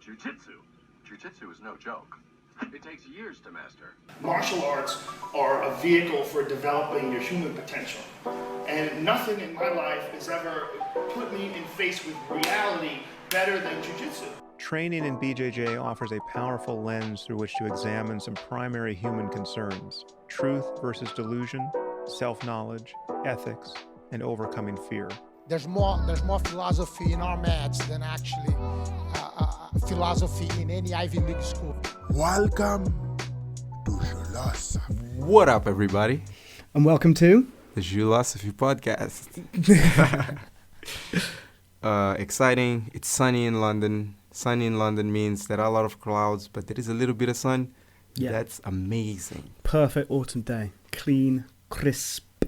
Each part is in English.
Jiu-jitsu. Jiu-jitsu is no joke. It takes years to master. Martial arts are a vehicle for developing your human potential. And nothing in my life has ever put me in face with reality better than jiu-jitsu. Training in BJJ offers a powerful lens through which to examine some primary human concerns: truth versus delusion, self-knowledge, ethics, and overcoming fear. There's more philosophy in our mats than actually philosophy in any Ivy League school. Welcome to Philosophy. What up, everybody? And welcome to the Philosophy Podcast. Exciting. It's sunny in London. Sunny in London means there are a lot of clouds, but there is a little bit of sun. Yeah. That's amazing. Perfect autumn day. Clean, crisp,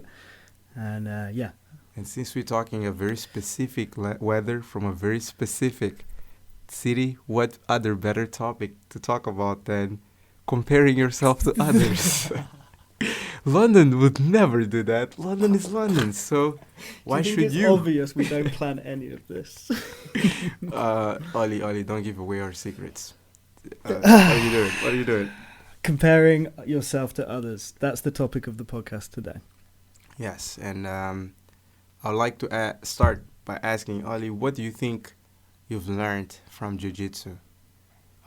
and yeah. And since we're talking a very specific weather from a very specific city, what other better topic to talk about than comparing yourself to others? London would never do that. London is London, so why should it's you? Obvious we don't plan any of this. Ollie, don't give away our secrets. What are you doing? Comparing yourself to others. That's the topic of the podcast today. Yes, and I'd like to start by asking Ollie, what do you think you've learned from jiu-jitsu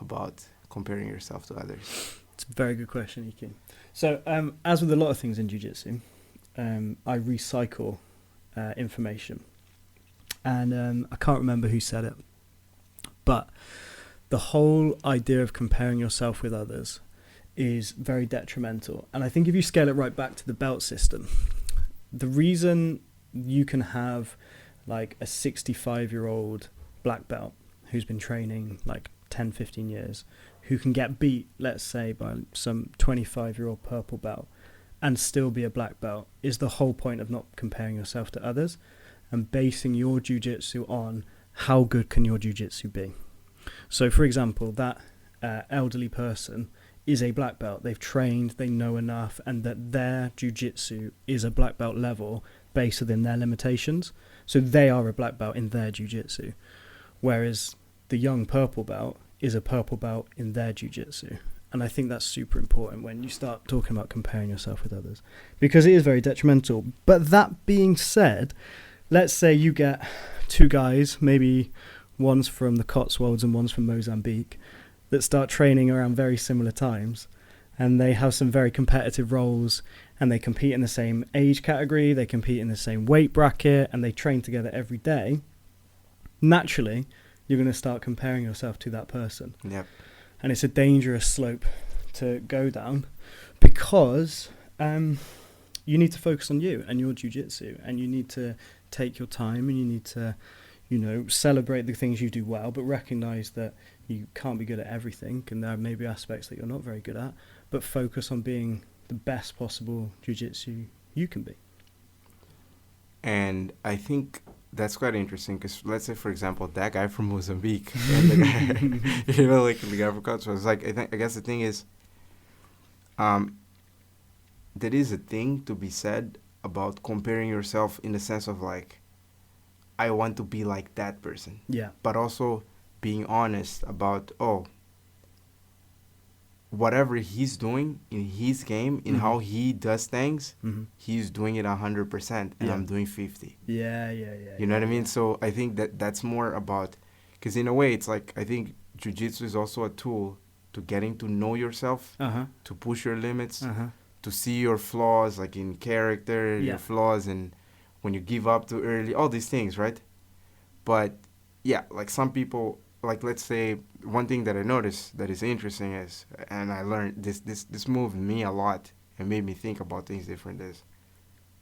about comparing yourself to others? It's a very good question, Iki. So, as with a lot of things in jiu-jitsu, I recycle information. And I can't remember who said it, but the whole idea of comparing yourself with others is very detrimental. And I think if you scale it right back to the belt system, the reason you can have like a 65-year-old black belt who's been training like 10, 15 years, who can get beat, let's say, by some 25-year-old purple belt and still be a black belt, is the whole point of not comparing yourself to others and basing your jiu-jitsu on how good can your jiu-jitsu be. So, for example, that elderly person is a black belt. They've trained, they know enough, and that their jiu-jitsu is a black belt level based within their limitations. So they are a black belt in their jiu-jitsu. Whereas the young purple belt is a purple belt in their jiu-jitsu. And I think that's super important when you start talking about comparing yourself with others, because it is very detrimental. But that being said, let's say you get two guys, maybe one's from the Cotswolds and one's from Mozambique, that start training around very similar times, and they have some very competitive roles, and they compete in the same age category, they compete in the same weight bracket, and they train together every day. Naturally, you're going to start comparing yourself to that person. Yep. And it's a dangerous slope to go down, because you need to focus on you and your jiu-jitsu, and you need to take your time, and you need to, celebrate the things you do well, but recognize that you can't be good at everything, and there may be aspects that you're not very good at, but focus on being the best possible jiu-jitsu you can be. And I think that's quite interesting, because let's say, for example, that guy from Mozambique, and the guy, like the guy from Kosovo, it's like, I guess the thing is, there is a thing to be said about comparing yourself in the sense of like, I want to be like that person. Yeah. But also being honest about, whatever he's doing in his game, in how he does things, he's doing it 100%, and I'm doing 50. Yeah. You know what I mean? So I think that's more about, because in a way, it's like, I think jiu-jitsu is also a tool to getting to know yourself, to push your limits, to see your flaws, like in character, your flaws, and when you give up too early, all these things, right? But yeah, like some people, like let's say one thing that I noticed that is interesting is, and I learned this moved me a lot and made me think about things different, is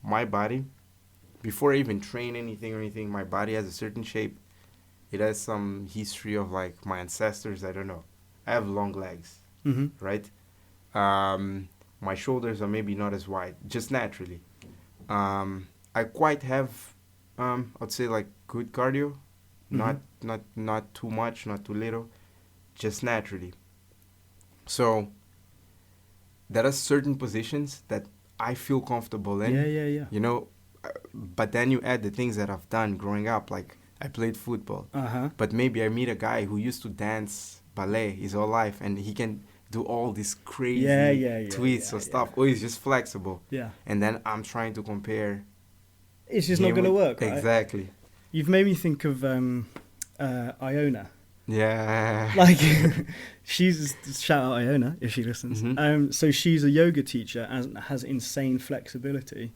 my body, before I even train anything, my body has a certain shape. It has some history of like my ancestors, I don't know. I have long legs, right? My shoulders are maybe not as wide, just naturally. I quite have, I'd say like good cardio, not too much, not too little, just naturally. So there are certain positions that I feel comfortable in. Yeah. But then you add the things that I've done growing up, like I played football. But maybe I meet a guy who used to dance ballet his whole life, and he can do all these crazy tweets or stuff. Or he's just flexible. Yeah. And then I'm trying to compare. It's just not going to work, right? Exactly. You've made me think of Iona. Yeah. Like, she's, shout out Iona if she listens. Mm-hmm. So she's a yoga teacher and has insane flexibility.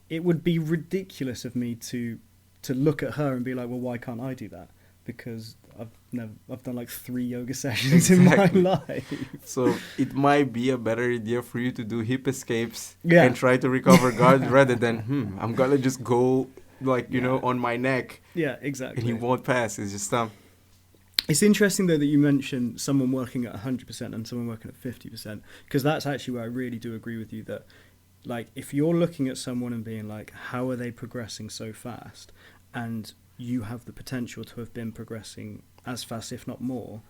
It would be ridiculous of me to look at her and be like, well, why can't I do that? Because I've done like 3 yoga sessions in my life. So it might be a better idea for you to do hip escapes Yeah. and try to recover guard rather than I'm gonna just go like you know on my neck. Yeah, exactly. And he won't pass. It's just It's interesting though that you mentioned someone working at 100% and someone working at 50%, because that's actually where I really do agree with you that, like, if you're looking at someone and being like, how are they progressing so fast, and you have the potential to have been progressing as fast, if not more,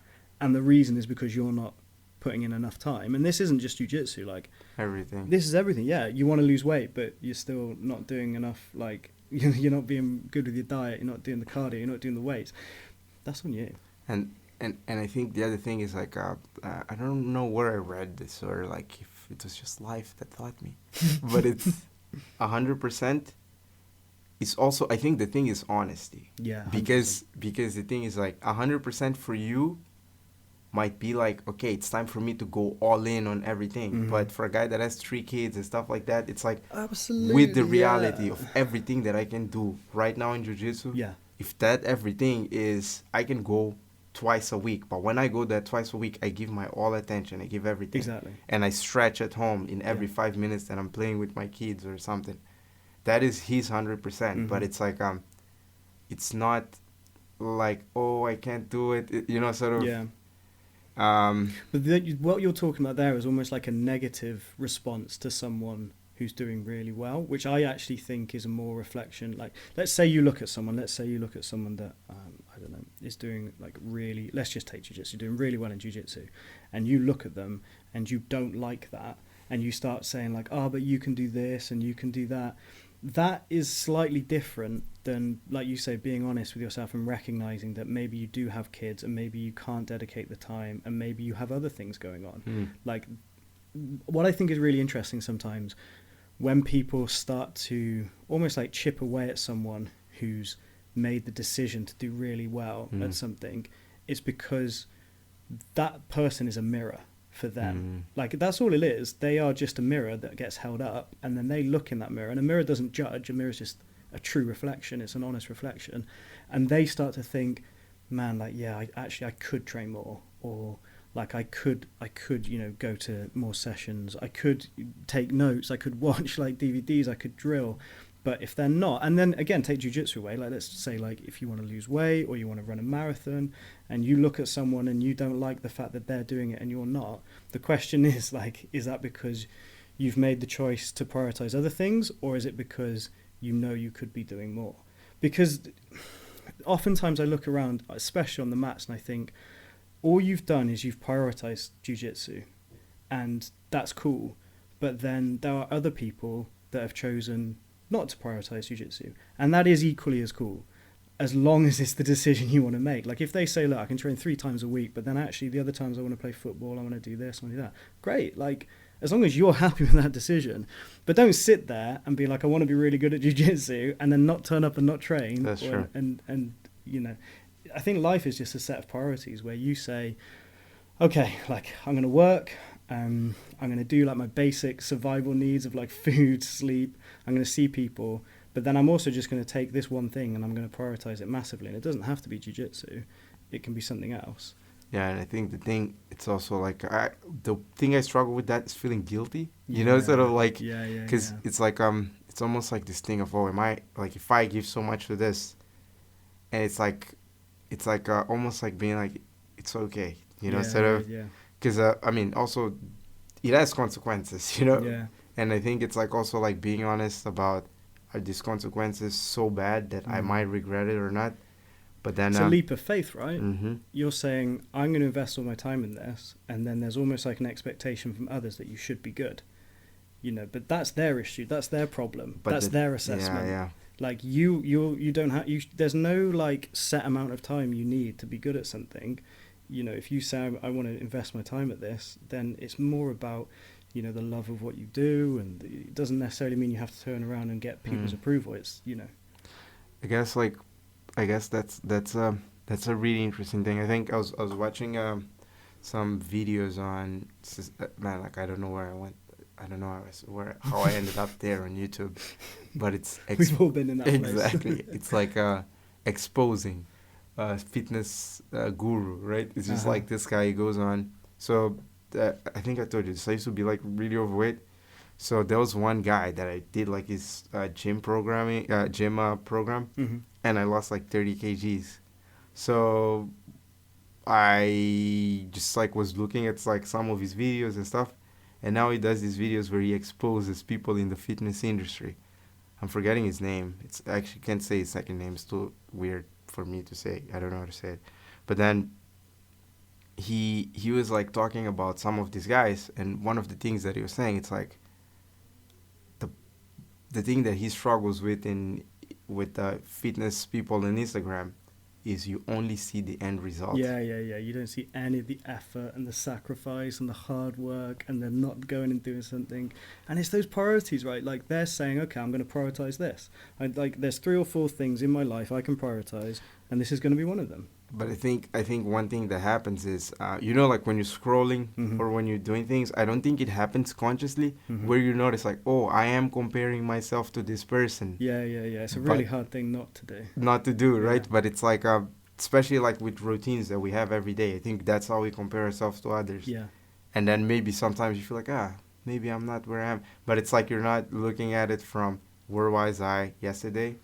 and the reason is because you're not putting in enough time. And this isn't just jiu-jitsu, like everything. This is everything. Yeah, you want to lose weight, but you're still not doing enough. Like, you're not being good with your diet. You're not doing the cardio. You're not doing the weights. That's on you. And I think the other thing is like I don't know where I read this or like if it was just life that taught me, but it's 100%. It's also, I think the thing is honesty. Yeah. 100%. Because the thing is like 100% for you might be like, okay, it's time for me to go all in on everything. Mm-hmm. But for a guy that has 3 kids and stuff like that, it's like absolutely with the reality of everything that I can do right now in jiu-jitsu. Yeah. If that everything is, I can go twice a week, but when I go there twice a week, I give my all attention. I give everything. Exactly. And I stretch at home in every 5 minutes that I'm playing with my kids or something. That is his 100%. Mm-hmm. But it's like it's not like, oh, I can't do it. You know, sort of. Yeah. But what you're talking about there is almost like a negative response to someone who's doing really well, which I actually think is a more reflection. Like, let's say you look at someone that I don't know, is doing like really, let's just take jiu-jitsu, doing really well in jiu-jitsu, and you look at them and you don't like that, and you start saying like, oh, but you can do this and you can do that. That is slightly different than, like you say, being honest with yourself and recognizing that maybe you do have kids and maybe you can't dedicate the time and maybe you have other things going on. Like, what I think is really interesting sometimes when people start to almost like chip away at someone who's made the decision to do really well at something, it's because that person is a mirror for them. Like, that's all it is. They are just a mirror that gets held up, and then they look in that mirror, and a mirror doesn't judge. A mirror is just a true reflection. It's an honest reflection, and they start to think, man, like, yeah, I could train more, or like I could go to more sessions, I could take notes, I could watch like DVDs, I could drill. But if they're not, and then again, take jiu-jitsu away, like let's say like if you want to lose weight or you want to run a marathon and you look at someone and you don't like the fact that they're doing it and you're not, the question is like, is that because you've made the choice to prioritize other things, or is it because you know you could be doing more? Because oftentimes I look around, especially on the mats, and I think all you've done is you've prioritized jiu-jitsu, and that's cool. But then there are other people that have chosen not to prioritize jiu-jitsu, and that is equally as cool, as long as it's the decision you want to make. Like if they say, look, I can train 3 times a week, but then actually the other times I want to play football, I want to do this, I want to do that. Great. Like, as long as you're happy with that decision. But don't sit there and be like, I want to be really good at jiu-jitsu, and then not turn up and not train. That's true. And you know, I think life is just a set of priorities where you say, okay, like I'm going to work, I'm going to do like my basic survival needs of like food, sleep, I'm going to see people, but then I'm also just going to take this one thing and I'm going to prioritize it massively. And it doesn't have to be jiu-jitsu. It can be something else. Yeah, and I think the thing, it's also like, the thing I struggle with that is feeling guilty, you know, sort of like, because it's like, it's almost like this thing of, oh, am I, like, if I give so much to this, and it's like almost like being like, it's okay, you know, sort of, because, I mean, also, it has consequences, you know, and I think it's like also like being honest about, are these consequences so bad that I might regret it or not? But then it's a leap of faith, right? Mm-hmm. You're saying, I'm going to invest all my time in this, and then there's almost like an expectation from others that you should be good, you know, but that's their issue, that's their problem, but that's their assessment. Like you don't have, there's no like set amount of time you need to be good at something. if you say I want to invest my time at this, then it's more about, the love of what you do, and it doesn't necessarily mean you have to turn around and get people's approval. It's, I guess that's a really interesting thing. I think I was watching some videos on man, like I don't know where I went. I don't know how I ended up there on YouTube, but it's we've all been in that exactly. place. It's like exposing fitness guru, right? It's just like this guy goes on. So I think I told you this. I used to be like really overweight. So there was one guy that I did like his gym program, and I lost like 30 kgs. So I just like was looking at like some of his videos and stuff, and now he does these videos where he exposes people in the fitness industry. I'm forgetting his name. It's actually can't say his second name. It's too weird for me to say. I don't know how to say it. But then he was like talking about some of these guys, and one of the things that he was saying, it's like the thing that he struggles with with fitness people on Instagram is you only see the end result. Yeah. You don't see any of the effort and the sacrifice and the hard work, and they're not going and doing something. And it's those priorities, right? Like they're saying, okay, I'm going to prioritize this. There's 3 or 4 things in my life I can prioritize, and this is going to be one of them. But I think one thing that happens is, like when you're scrolling or when you're doing things, I don't think it happens consciously where you notice like, oh, I am comparing myself to this person. Yeah. It's a really hard thing not to do. Not to do, right? But it's like, especially like with routines that we have every day, I think that's how we compare ourselves to others. Yeah. And then maybe sometimes you feel like, maybe I'm not where I am. But it's like you're not looking at it from where was I yesterday?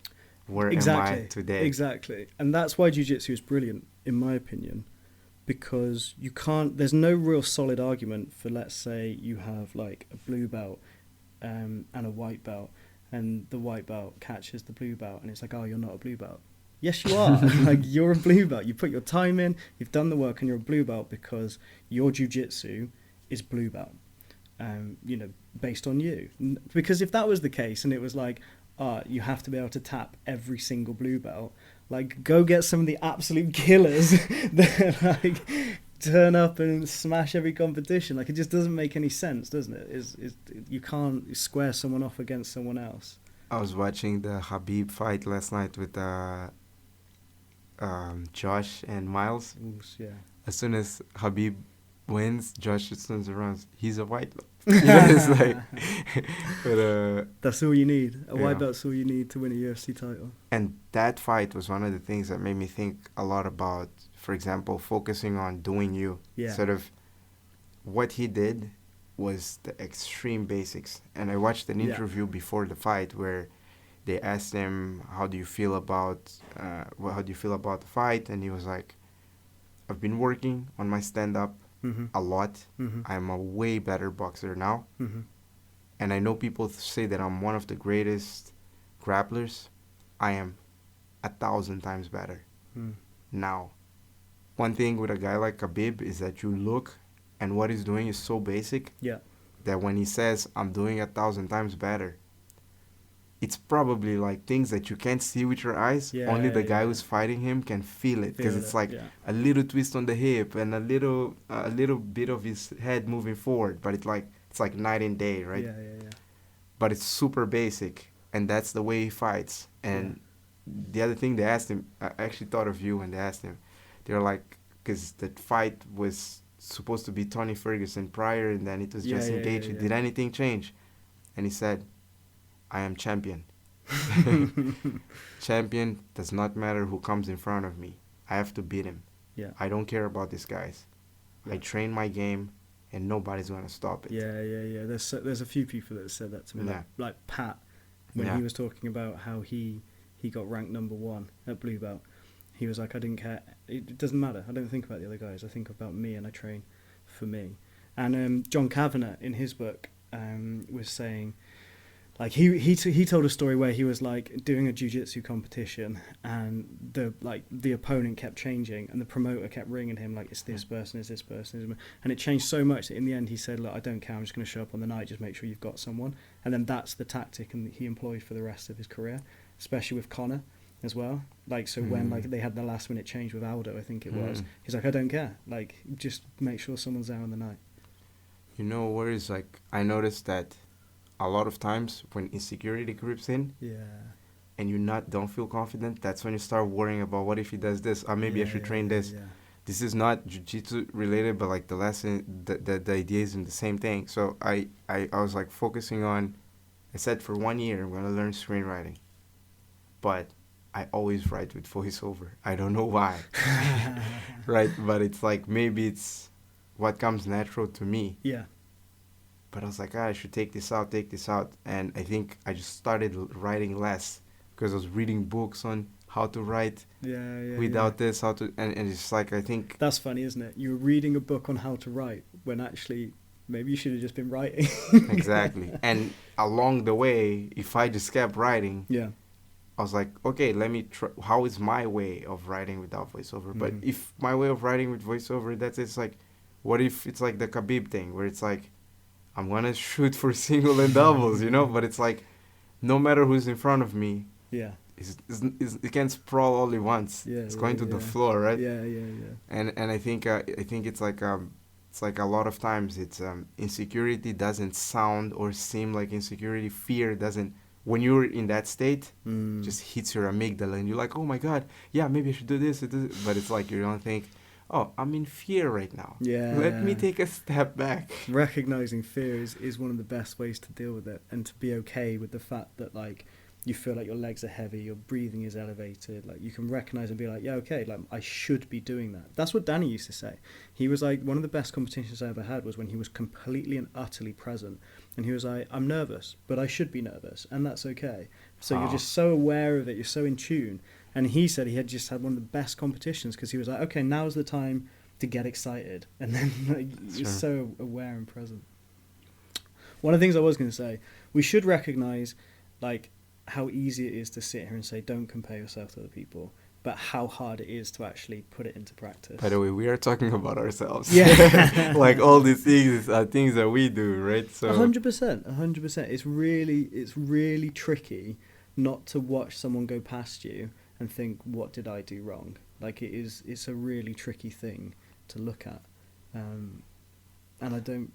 Where am I today? Exactly. And that's why jiu-jitsu is brilliant, in my opinion, because there's no real solid argument for, let's say you have like a blue belt and a white belt, and the white belt catches the blue belt, and it's like, oh, you're not a blue belt. Yes, you are. Like, you're a blue belt. You put your time in, you've done the work, and you're a blue belt because your jiu-jitsu is blue belt, based on you. Because if that was the case and it was like, you have to be able to tap every single blue belt, like go get some of the absolute killers that like turn up and smash every competition. Like, it just doesn't make any sense, doesn't it? You can't square someone off against someone else. I was watching the Khabib fight last night with Josh and Miles. Yeah. As soon as Khabib wins, Josh just turns around. He's a white belt. It's like, but that's all you need. A white belt's all you need to win a UFC title. And that fight was one of the things that made me think a lot about, for example, focusing on doing you. Yeah. Sort of what he did was the extreme basics. And I watched an interview before the fight where they asked him, how do you feel about the fight? And he was like, I've been working on my stand-up a lot. I'm a way better boxer now. And I know people say that I'm one of the greatest grapplers. I am 1,000 times better now. One thing with a guy like Khabib is that you look and what he's doing is so basic that when he says, I'm doing 1,000 times better, it's probably like things that you can't see with your eyes. Only the guy who's fighting him can feel it, because it's like a little twist on the hip and a little bit of his head moving forward, but it's like night and day, right? But it's super basic, and that's the way he fights. And the other thing they asked him, I actually thought of you when they asked him. They're like, because the fight was supposed to be Tony Ferguson prior, and then it was Justin Gaethje. Did anything change? And he said, I am champion. Champion does not matter who comes in front of me. I have to beat him. I don't care about these guys. I train my game, and nobody's going to stop it. There's a few people that said that to me. Like Pat, when he was talking about how he got ranked number 1 at blue belt. He was like, I didn't care. It doesn't matter. I don't think about the other guys. I think about me, and I train for me. And John Kavanagh, in his book, was saying, like, he told a story where he was like doing a jiu-jitsu competition, and the opponent kept changing, and the promoter kept ringing him like, it's this person, and it changed so much that in the end he said, look, I don't care, I'm just going to show up on the night, just make sure you've got someone. And then that's the tactic he employed for the rest of his career, especially with Conor. as well. Like, so when like they had the last minute change with Aldo, I think it was, he's like, I don't care. Like, just make sure someone's there on the night. You know, where is like, I noticed that a lot of times when insecurity creeps in, and you don't feel confident, that's when you start worrying about what if he does this, or maybe I should train this. This is not jiu-jitsu related, but like the lesson, the idea is in the same thing. So I was like focusing on, I said for 1 year I'm gonna learn screenwriting, but I always write with voiceover. I don't know why, right? But it's like maybe it's what comes natural to me. Yeah. But I was like, I should take this out, and I think I just started writing less because I was reading books on how to write without this, and it's like, I think... That's funny, isn't it? You were reading a book on how to write when actually maybe you should have just been writing. Exactly. And along the way, if I just kept writing, I was like, okay, let me try. How is my way of writing without voiceover? But if my way of writing with voiceover, it's like, what if it's like the Khabib thing, where it's like, I'm going to shoot for single and doubles, you know? But it's like, no matter who's in front of me, it can sprawl all at once. It's going to the floor, right? And I think it's like a lot of times it's insecurity doesn't sound or seem like insecurity. Fear doesn't. When you're in that state, just hits your amygdala, and you're like, oh my God, yeah, maybe I should do this. But it's like you don't think, oh, I'm in fear right now. Let me take a step back. Recognizing fear is one of the best ways to deal with it, and to be okay with the fact that like you feel like your legs are heavy, your breathing is elevated. Like you can recognize and be like, yeah, okay, like I should be doing that. That's what Danny used to say. He was like, one of the best competitions I ever had was when he was completely and utterly present. And he was like, I'm nervous, but I should be nervous, and that's okay. So you're just so aware of it, you're so in tune. And he said he had just had one of the best competitions because he was like, okay, now's the time to get excited. And then like, you're so aware and present. One of the things I was going to say, we should recognize like how easy it is to sit here and say, don't compare yourself to other people, but how hard it is to actually put it into practice. By the way, we are talking about ourselves. Yeah. Like all these things are things that we do, right? So 100%. It's really tricky not to watch someone go past you and think, what did I do wrong? Like it's a really tricky thing to look at. And I don't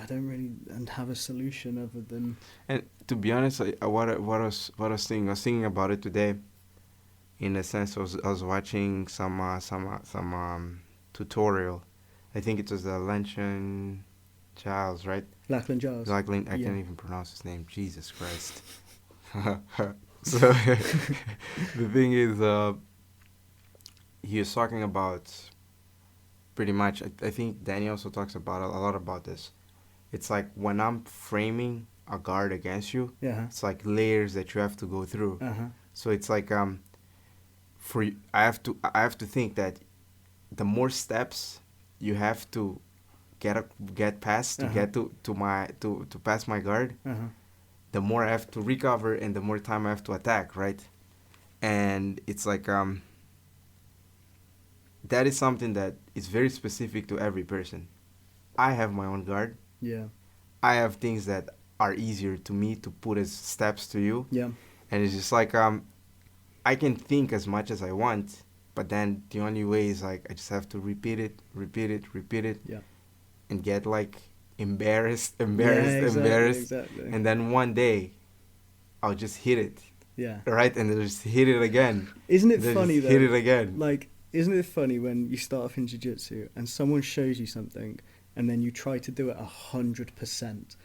really have a solution other than... And to be honest, what I was thinking about it today, in a sense, I was watching some tutorial. I think it was the Lachlan Giles, right? Lachlan Giles. I can't even pronounce his name. Jesus Christ. So the thing is, he was talking about pretty much, I think Danny also talks about a lot about this. It's like when I'm framing a guard against you, it's like layers that you have to go through. So it's like I have to think that the more steps you have to get past to get to pass my guard, the more I have to recover and the more time I have to attack, right? And it's like that is something that is very specific to every person. I have my own guard. Yeah. I have things that are easier to me to put as steps to you. Yeah. And it's just like I can think as much as I want, but then the only way is like I just have to repeat it. Yeah. And get like embarrassed. Exactly. And then one day I'll just hit it. Yeah. Right? And then just hit it again. Isn't it funny though? Hit it again. Like, isn't it funny when you start off in jiu-jitsu and someone shows you something and then you try to do it 100%?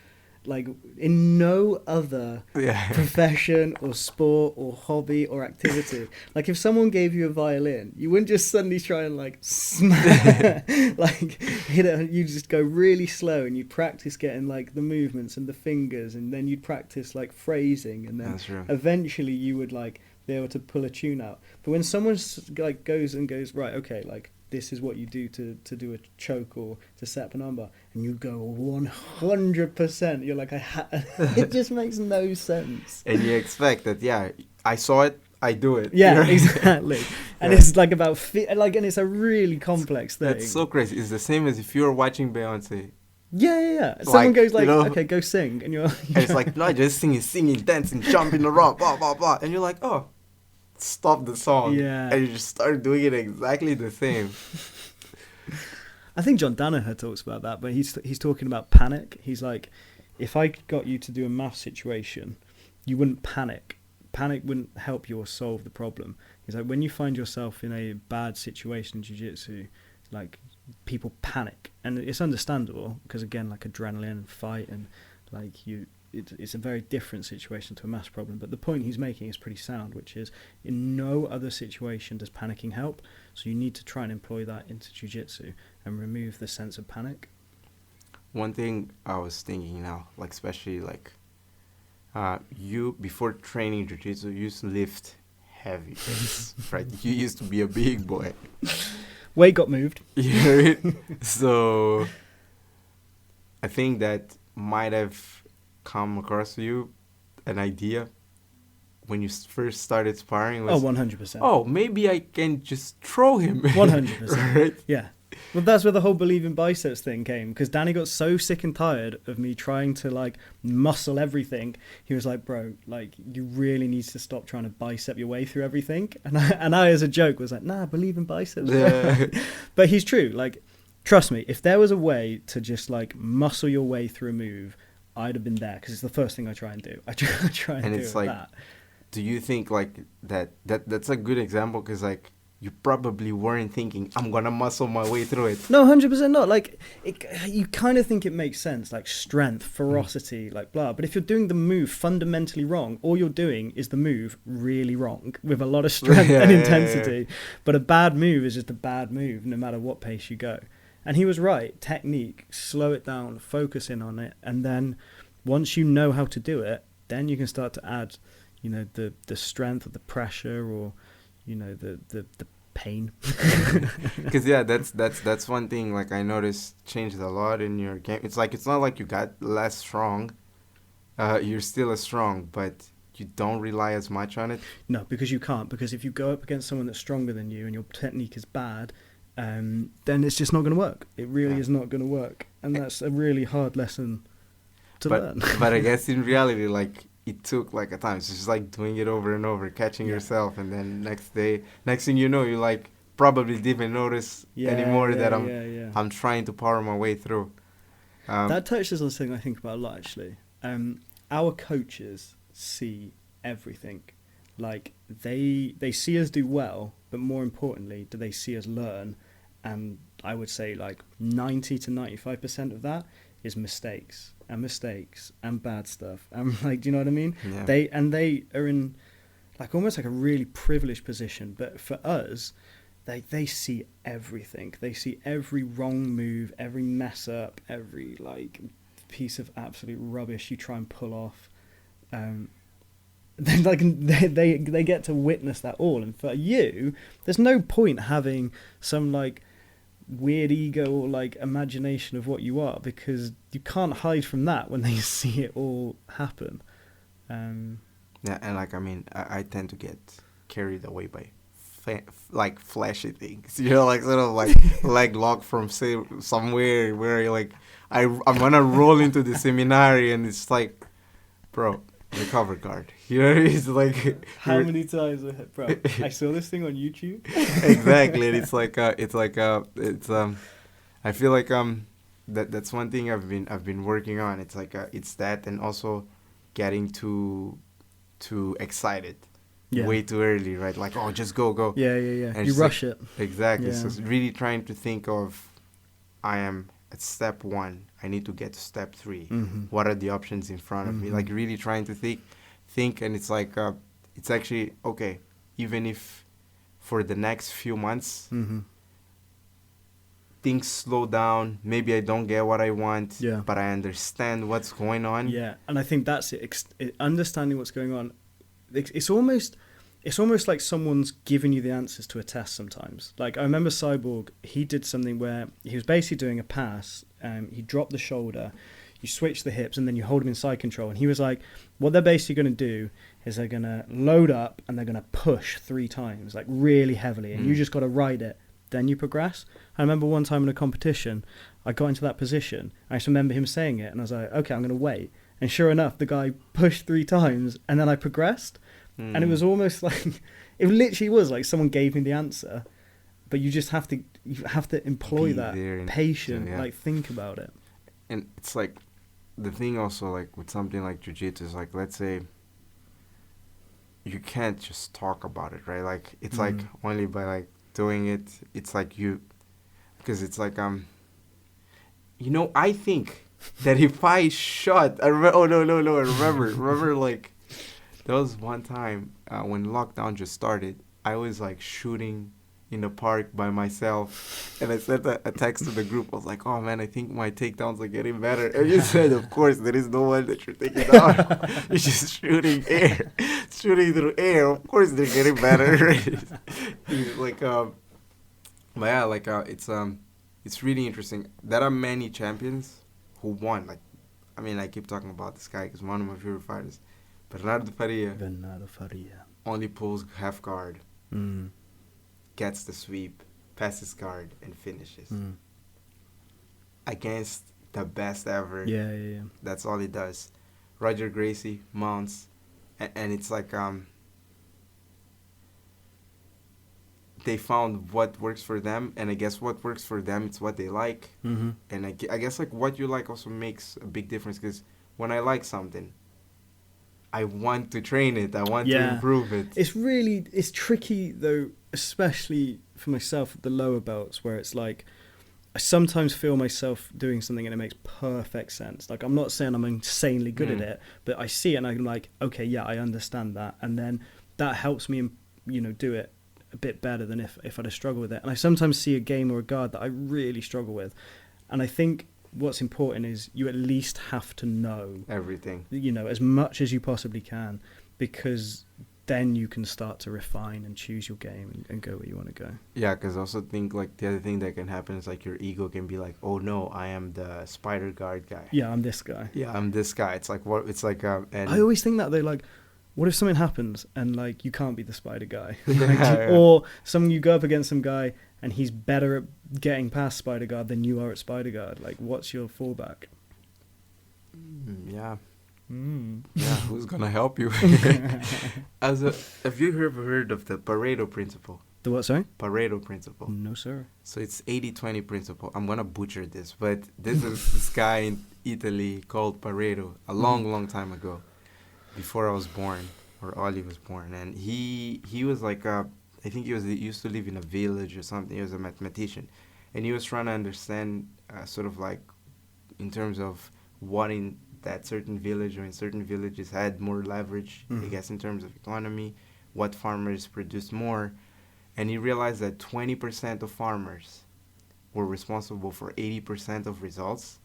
Like, in no other profession or sport or hobby or activity, like if someone gave you a violin, you wouldn't just suddenly try and like smack, like hit it. You just go really slow and you'd practice getting like the movements and the fingers, and then you'd practice like phrasing, and then eventually you would like be able to pull a tune out. But when someone like goes, right, okay, like this is what you do to do a choke or to set up an armbar, and you go 100%. You're like, it just makes no sense. And you expect that, I saw it, I do it. Yeah, exactly. And it's like about, and it's a really complex thing. That's so crazy. It's the same as if you're watching Beyonce. Yeah. Someone goes like, okay, go sing. And you're and it's like, no, just singing, dancing, jumping around, blah, blah, blah. And you're like, oh, stop the song. Yeah. And you just start doing it exactly the same. I think John Danaher talks about that, but he's talking about panic. He's like, if I got you to do a math situation, you wouldn't panic. Panic wouldn't help you or solve the problem. He's like, when you find yourself in a bad situation in jiu-jitsu, like, people panic. And it's understandable because, again, like adrenaline, fight, and like it's a very different situation to a maths problem. But the point he's making is pretty sound, which is in no other situation does panicking help. So you need to try and employ that into jiu-jitsu and remove the sense of panic. One thing I was thinking now, like especially like you before training jiu-jitsu, you used to lift heavy weights, right? You used to be a big boy. Weight got moved. Yeah. So I think that might have come across to you an idea when you first started sparring was, 100%. oh, maybe I can just throw him. 100%. Right? Yeah. Well, that's where the whole believe in biceps thing came, because Danny got so sick and tired of me trying to like muscle everything. He was like, bro, like you really need to stop trying to bicep your way through everything. And I as a joke was like, nah, believe in biceps. Yeah. But he's true. Like, trust me, if there was a way to just like muscle your way through a move, I'd have been there, because it's the first thing I try and do. I try and do it's it like, that. do you think like that's a good example? Because like you probably weren't thinking I'm gonna muscle my way through it. No, 100% not. Like, you kind of think it makes sense, like strength, ferocity, like blah. But if you're doing the move fundamentally wrong, all you're doing is the move really wrong with a lot of strength and intensity. Yeah. But a bad move is just a bad move, no matter what pace you go. And he was right. Technique, slow it down, focus in on it, and then once you know how to do it, then you can start to add, you know, the strength or the pressure, or you know, the pain. Because yeah, that's one thing like I noticed changed a lot in your game. It's like it's not like you got less strong. You're still as strong, but you don't rely as much on it. No, because you can't. Because if you go up against someone that's stronger than you and your technique is bad, then it's just not going to work. It really is not going to work, and that's a really hard lesson to learn. But I guess in reality, like, it took like a time. It's just like doing it over and over, catching yourself, and then next thing you know, you like probably didn't notice anymore that I'm trying to power my way through. That touches on something I think about a lot, actually. Our coaches see everything. Like, they see us do well, but more importantly, do they see us learn? And I would say like 90 to 95% of that is mistakes and bad stuff. And like, do you know what I mean? Yeah. They are in like almost like a really privileged position. But for us, they see everything. They see every wrong move, every mess up, every like piece of absolute rubbish you try and pull off. They get to witness that all. And for you, there's no point having some like weird ego or like imagination of what you are, because you can't hide from that when they see it all happen. Yeah, and like I mean, I tend to get carried away by like flashy things, you know, like sort of like leg lock from somewhere where you're like I'm gonna roll into the seminary, and it's like, bro, recover guard. You know, it's like how many times, bro? I saw this thing on YouTube. Exactly, and it's I feel like that's one thing I've been working on. It's like it's that, and also getting too excited way too early, right? Like, oh, just go. Yeah. And you rush it. Exactly. Yeah. So it's really trying to think of, I am at step 1. I need to get to step 3. Mm-hmm. What are the options in front of me? Like really trying to think, and it's like it's actually okay. Even if for the next few months things slow down, maybe I don't get what I want, but I understand what's going on. Yeah, and I think that's it. Understanding what's going on. It's almost like someone's giving you the answers to a test sometimes. Like, I remember Cyborg, he did something where he was basically doing a pass. He dropped the shoulder, you switch the hips, and then you hold him in side control. And he was like, what they're basically going to do is they're going to load up and they're going to push 3 times, like really heavily. And you just got to ride it. Then you progress. I remember one time in a competition, I got into that position. I just remember him saying it, and I was like, okay, I'm going to wait. And sure enough, the guy pushed 3 times, and then I progressed. And it was almost like, It literally was like someone gave me the answer, but you have to employ Be that there and- patient, yeah. like think about it. And it's like the thing also, like with something like jiu-jitsu is like, let's say you can't just talk about it, right? Like it's like only by like doing it. It's like because it's like I think that if I shot, I remember like there was one time when lockdown just started, I was like shooting in the park by myself, and I sent a text to the group. I was like, "Oh man, I think my takedowns are getting better." And you said, "Of course, there is no one that you're taking down. You're just shooting through air. Of course, they're getting better." Like, but yeah, like it's really interesting. There are many champions who won. Like, I mean, I keep talking about this guy because one of my favorite fighters, Bernardo Faria, only pulls half guard. Gets the sweep, passes guard, and finishes. Against the best ever. Yeah. That's all he does. Roger Gracie mounts, and it's like they found what works for them, and I guess what works for them, it's what they like. And I guess like what you like also makes a big difference, because when I like something, I want to train it. I want to improve it. It's tricky though, especially for myself at the lower belts, where it's like I sometimes feel myself doing something and it makes perfect sense. Like I'm not saying I'm insanely good at it, but I see it and I'm like, okay, yeah, I understand that, and then that helps me, do it a bit better than if I'd have struggled with it. And I sometimes see a game or a guard that I really struggle with, and I think what's important is you at least have to know everything, as much as you possibly can, because then you can start to refine and choose your game and go where you want to go. Yeah, because I also think like the other thing that can happen is like your ego can be like, oh no, I am the spider guard guy. Yeah, I'm this guy. Yeah, I'm this guy. It's like what? It's like and I always think that they're like, what if something happens and like you can't be the spider guy, Yeah. or you go up against some guy and he's better at getting past spider guard than you are at spider guard. Like, what's your fallback? Yeah. Yeah, who's gonna help you? Have you ever heard of the Pareto principle? The what, sorry? Pareto principle. No, sir. So it's 80-20 principle. I'm gonna butcher this, but this is this guy in Italy called Pareto a long time ago, before I was born, or Ollie was born, and he was like I think he used to live in a village or something. He was a mathematician, and he was trying to understand sort of like in terms of what in that certain village or in certain villages had more leverage, I guess, in terms of economy, what farmers produced more. And he realized that 20% of farmers were responsible for 80% of results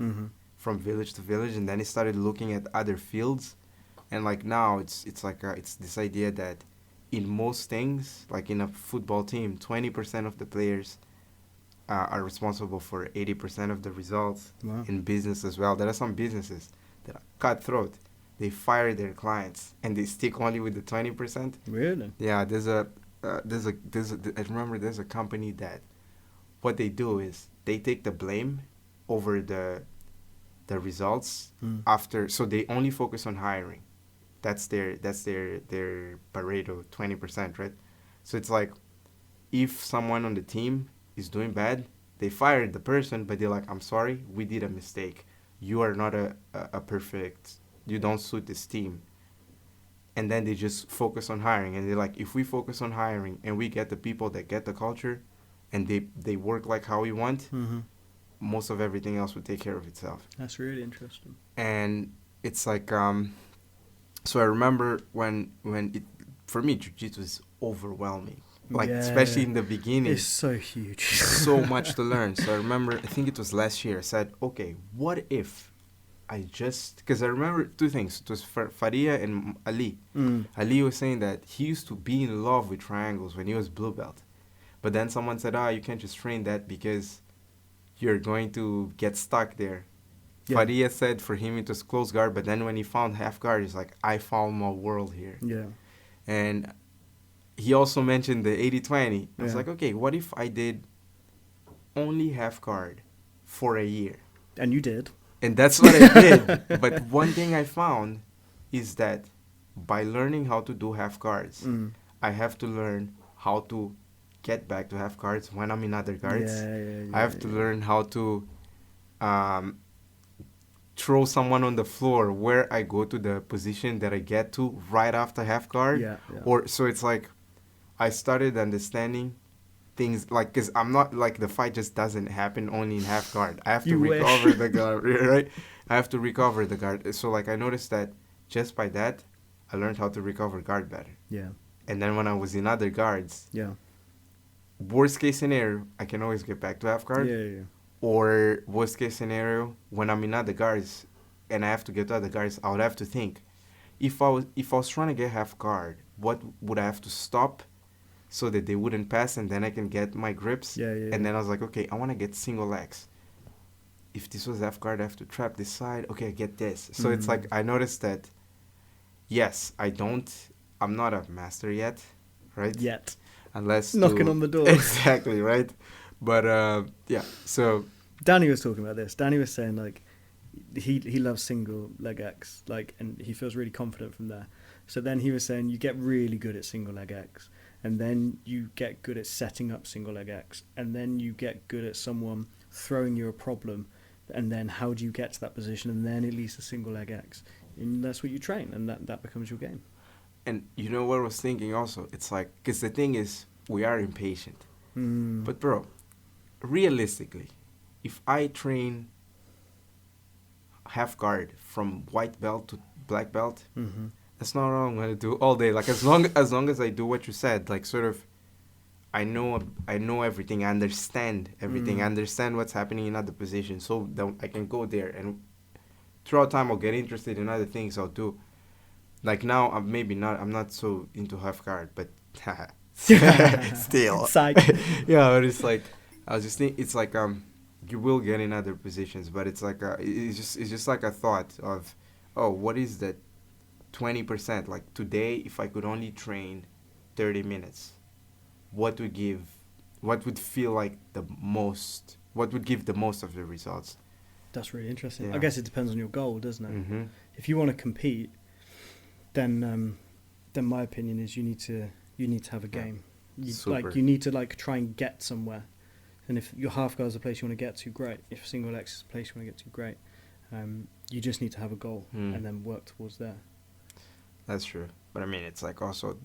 from village to village. And then he started looking at other fields. And like now it's this idea that in most things, like in a football team, 20% of the players are responsible for 80% of the results. Wow. In business as well. There are some businesses that are cutthroat. They fire their clients and they stick only with the 20%. Really? Yeah, I remember there's a company that what they do is they take the blame over the results after, so they only focus on hiring. That's their Pareto 20%, right? So it's like if someone on the team is doing bad, they fire the person, but they're like, I'm sorry, we did a mistake. You are not a perfect, you don't suit this team. And then they just focus on hiring. And they're like, if we focus on hiring and we get the people that get the culture and they work like how we want, most of everything else will take care of itself. That's really interesting. And it's like, so I remember when for me, jiu-jitsu is overwhelming. Like, especially in the beginning. It's so huge. So much to learn. So I remember, I think it was last year, I said, okay, what if I just, because I remember two things. It was Faria and Ali. Ali was saying that he used to be in love with triangles when he was blue belt. But then someone said, you can't just train that because you're going to get stuck there. Yeah. Faria said for him it was close guard, but then when he found half guard, he's like, I found my world here. Yeah. And he also mentioned the 80-20. I was like, okay, what if I did only half guard for a year? And you did. And that's what I did. But one thing I found is that by learning how to do half guards, I have to learn how to get back to half guards when I'm in other guards. I have to learn how to throw someone on the floor where I go to the position that I get to right after half guard. Or so it's like I started understanding things like, because I'm not like, the fight just doesn't happen only in half guard. I have to recover the guard, right? I have to recover the guard. So like I noticed that just by that, I learned how to recover guard better. Yeah. And then when I was in other guards, Yeah. worst case scenario, I can always get back to half guard. Yeah. Or worst case scenario, when I'm in other guards and I have to get to other guards, I would have to think, if I was trying to get half guard, what would I have to stop so that they wouldn't pass, and then I can get my grips? And then I was like, okay, I want to get single legs. If this was half guard, I have to trap this side. Okay, I get this. So it's like I noticed that, yes, I'm not a master yet, right? Yet. Unless knocking on the door. Exactly, right? But yeah, so Danny was talking about this. Danny was saying like he loves single leg X, like, and he feels really confident from there. So then he was saying you get really good at single leg X, and then you get good at setting up single leg X, and then you get good at someone throwing you a problem, and then how do you get to that position, and then it leads to single leg X, and that's what you train, and that becomes your game. And you know what I was thinking also? It's like, because the thing is, we are impatient. But bro, realistically, if I train half guard from white belt to black belt, that's not all I'm gonna do all day. Like as long as I do what you said, like sort of, I know everything, I understand everything, I understand what's happening in other positions, so that I can go there, and throughout time I'll get interested in other things I'll do. Like now, I'm not so into half guard, but still. Yeah, but it's like, I was just thinking, it's like, you will get in other positions, but it's like, it's just like a thought of, oh, what is that 20%? Like today, if I could only train 30 minutes, what would feel like the most, what would give the most of the results? That's really interesting. Yeah. I guess it depends on your goal, doesn't it? If you want to compete, then my opinion is you need to have a game. You need to like try and get somewhere. And if your half guard is a place you want to get to, great. If single legs is a place you want to get to, great. You just need to have a goal and then work towards there. That's true. But I mean, it's like also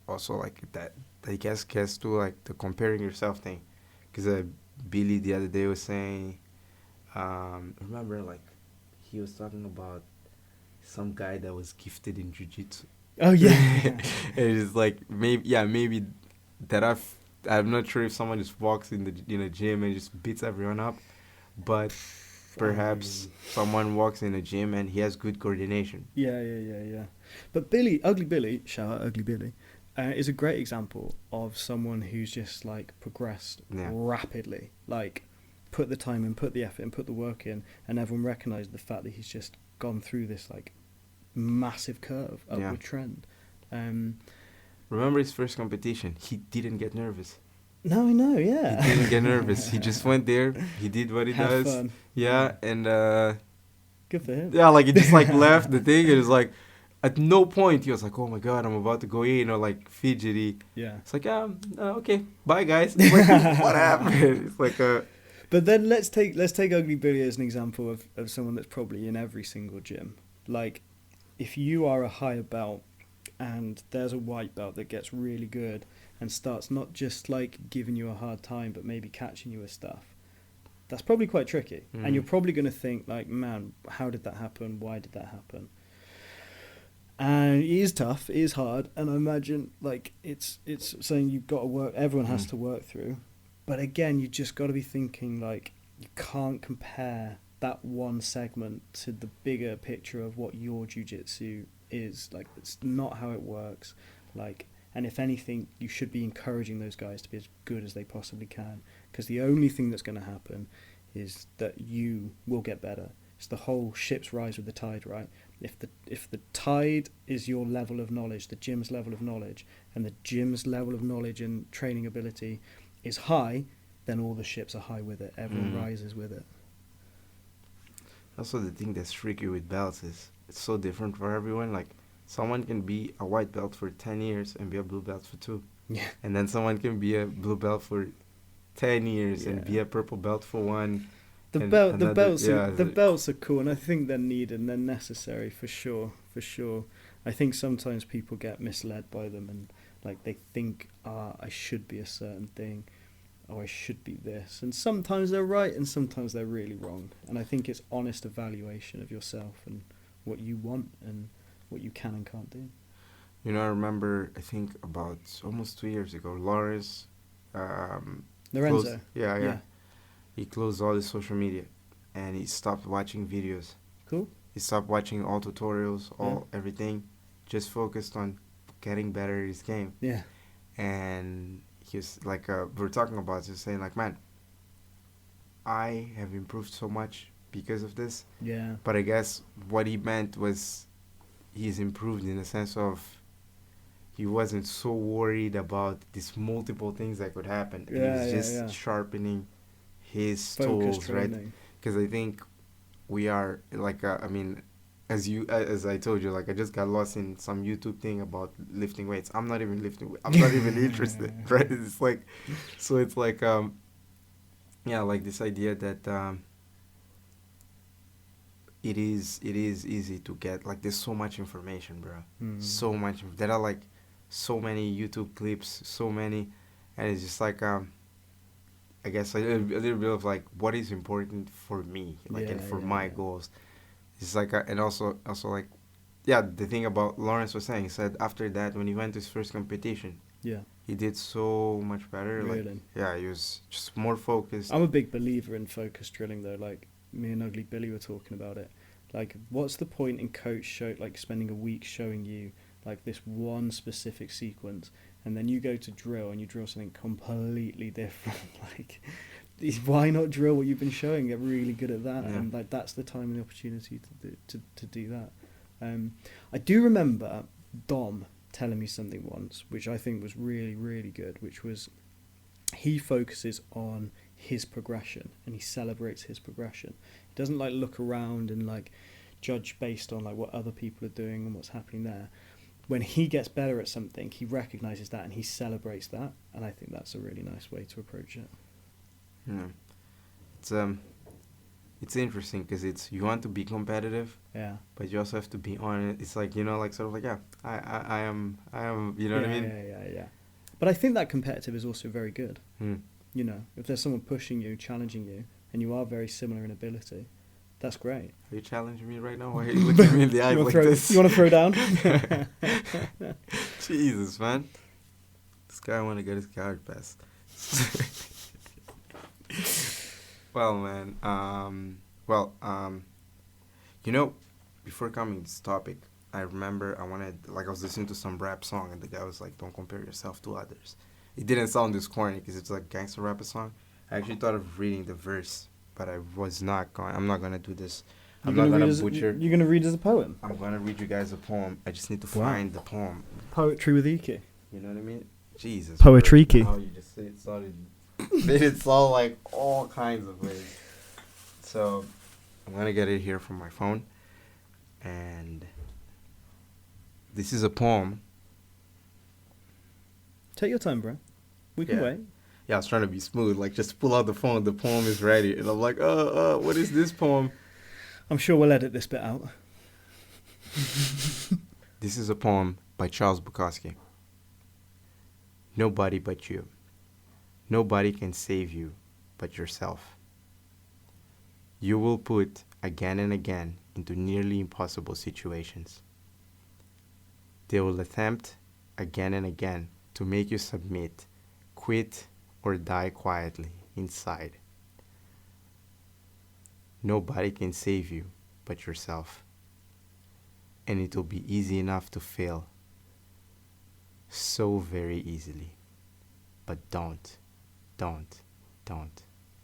like that, I guess to like the comparing yourself thing. Because Billy the other day was saying, remember, like, he was talking about some guy that was gifted in jiu-jitsu. Oh yeah. And it's like maybe that I'm not sure if someone just walks in a gym and just beats everyone up, but perhaps someone walks in a gym and he has good coordination. Yeah. But Ugly Billy, shout out Ugly Billy, is a great example of someone who's just like progressed rapidly, like put the time in, put the effort in, put the work in, and everyone recognised the fact that he's just gone through this like massive curve, upward trend. Remember his first competition? He didn't get nervous. No, I know, yeah. He didn't get nervous. He just went there. He did what he does. Fun. Yeah, and good for him. Yeah, like he just like left the thing, and it was like, at no point he was like, oh my god, I'm about to go in, or like fidgety. Yeah. It's like, okay, bye guys. It's like, what happened? It's like But then let's take Ugly Billy as an example of someone that's probably in every single gym. Like, if you are a higher belt and there's a white belt that gets really good and starts not just like giving you a hard time but maybe catching you with stuff, that's probably quite tricky. And you're probably going to think like, man, how did that happen? Why did that happen? And it is tough, it is hard, and I imagine like it's something you've got to work, everyone has to work through. But again, you just got to be thinking like, you can't compare that one segment to the bigger picture of what your jiu-jitsu is. Like, it's not how it works. Like, and if anything, you should be encouraging those guys to be as good as they possibly can, because the only thing that's going to happen is that you will get better. It's the whole ship's rise with the tide, right? If the tide is your level of knowledge, the gym's level of knowledge, and the gym's level of knowledge and training ability is high, then all the ships are high with it. Everyone rises with it. Also, the thing that's tricky with belts is it's so different for everyone. Like, someone can be a white belt for 10 years and be a blue belt for 2. Yeah. And then someone can be a blue belt for 10 years and be a purple belt for 1. The belts are cool, and I think they're needed and they're necessary for sure. I think sometimes people get misled by them, and like they think, I should be a certain thing, or I should be this, and sometimes they're right and sometimes they're really wrong. And I think it's honest evaluation of yourself and what you want and what you can and can't do. You know, I remember, I think about almost 2 years ago, Lawrence, Lorenzo. Yeah. He closed all his social media, and he stopped watching videos. Cool. He stopped watching all tutorials, everything, just focused on getting better at his game. Yeah. And he was like, we were talking about, just saying like, man, I have improved so much because of this. Yeah. But I guess what he meant was he's improved in the sense of he wasn't so worried about these multiple things that could happen. He was just sharpening his tools, right? Because I think we are like, as I told you, like I just got lost in some YouTube thing about lifting weights. I'm not even lifting. I'm not even interested, right? It's like, so it's like, like this idea that it is easy to get, like there's so much information, bro. So much. There are like so many YouTube clips, so many, and it's just like I guess a little bit of like what is important for me, like and for my goals. It's like and also like, the thing about Lawrence was saying, he said after that when he went to his first competition, he did so much better. Really? Like, he was just more focused. I'm a big believer in focus drilling though. Like me and Ugly Billy were talking about it. Like, what's the point in spending a week showing you like this one specific sequence, and then you go to drill and you drill something completely different? Like, why not drill what you've been showing? Get really good at that, and like that's the time and the opportunity to do that. I do remember Dom telling me something once, which I think was really, really good, which was he focuses on his progression and he celebrates his progression. He doesn't like look around and like judge based on like what other people are doing and what's happening there. When he gets better at something, he recognizes that and he celebrates that, and I think that's a really nice way to approach it. It's interesting because you want to be competitive, but you also have to be honest. It's like, like sort of like, I am, you know what I mean? Yeah. But I think that competitive is also very good. If there's someone pushing you, challenging you, and you are very similar in ability, that's great. Are you challenging me right now? Why are you looking at me in the eye like this? You want to throw down? Jesus, man. This guy want to get his guard pass. Well, man. Before coming to this topic, I remember I was listening to some rap song, and the guy was like, "Don't compare yourself to others." It didn't sound this corny because it's like gangster rapper song. I actually thought of reading the verse, but I was not going. I'm not gonna do this. I'm not gonna butcher. You're gonna read as a poem. I'm gonna read you guys a poem. I just need to find the poem. Poetry with Iki. You know what I mean? Jesus. Poetry Iki. How you just say it started. Made it sound like all kinds of ways. So I'm gonna get it here from my phone, and this is a poem. Take your time, bro. We can wait. Yeah, I was trying to be smooth. Like, just pull out the phone. The poem is ready. And I'm like, what is this poem? I'm sure we'll edit this bit out. This is a poem by Charles Bukowski. Nobody but you. Nobody can save you but yourself. You will put again and again into nearly impossible situations. They will attempt again and again to make you submit, quit, or die quietly inside. Nobody can save you but yourself. And it will be easy enough to fail. So very easily. But don't.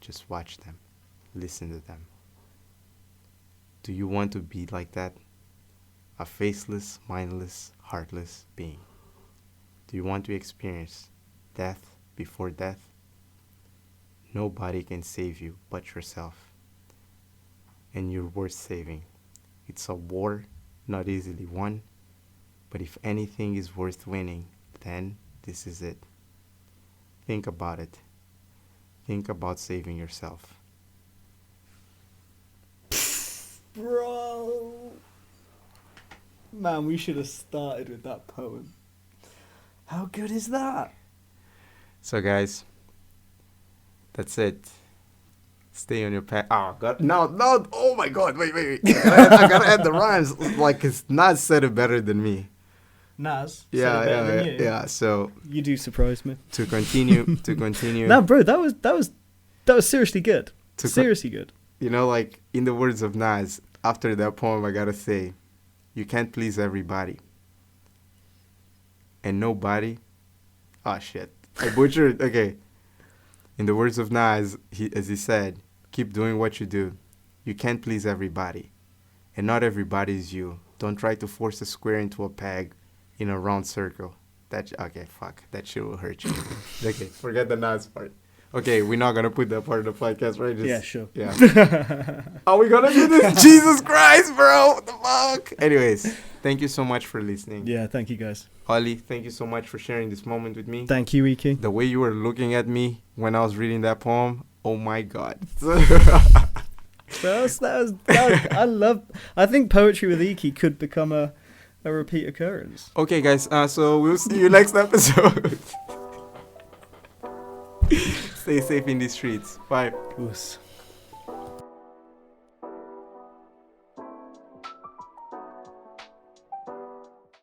Just watch them. Listen to them. Do you want to be like that? A faceless, mindless, heartless being? Do you want to experience death before death? Nobody can save you but yourself. And you're worth saving. It's a war not easily won, But if anything is worth winning, then this is it. Think about it. Think about saving yourself. Bro. Man, we should have started with that poem. How good is that? So guys, that's it. Stay on your path. Oh God, no! Oh my God! Wait! I gotta add the rhymes. Like, it's Nas said it better than me. Nas. Said it better than you. Yeah. So you do surprise me. to continue. No, bro, that was seriously good. Seriously good. You know, like, in the words of Nas, after that poem, I gotta say, you can't please everybody, and nobody. Oh shit! I butchered. Okay. In the words of Nas, as he said, keep doing what you do. You can't please everybody. And not everybody is you. Don't try to force a square into a peg in a round circle. Okay, fuck. That shit will hurt you. Okay, forget the Nas part. Okay, we're not going to put that part of the podcast, right? Yeah, sure. Yeah. Are we going to do this? Jesus Christ, bro. What the fuck? Anyways, thank you so much for listening. Yeah, thank you, guys. Oli, thank you so much for sharing this moment with me. Thank you, Iki. The way you were looking at me when I was reading that poem, oh my God. I think poetry with Iki could become a repeat occurrence. Okay, guys, so we'll see you next episode. Stay safe in the streets. Bye. Oos.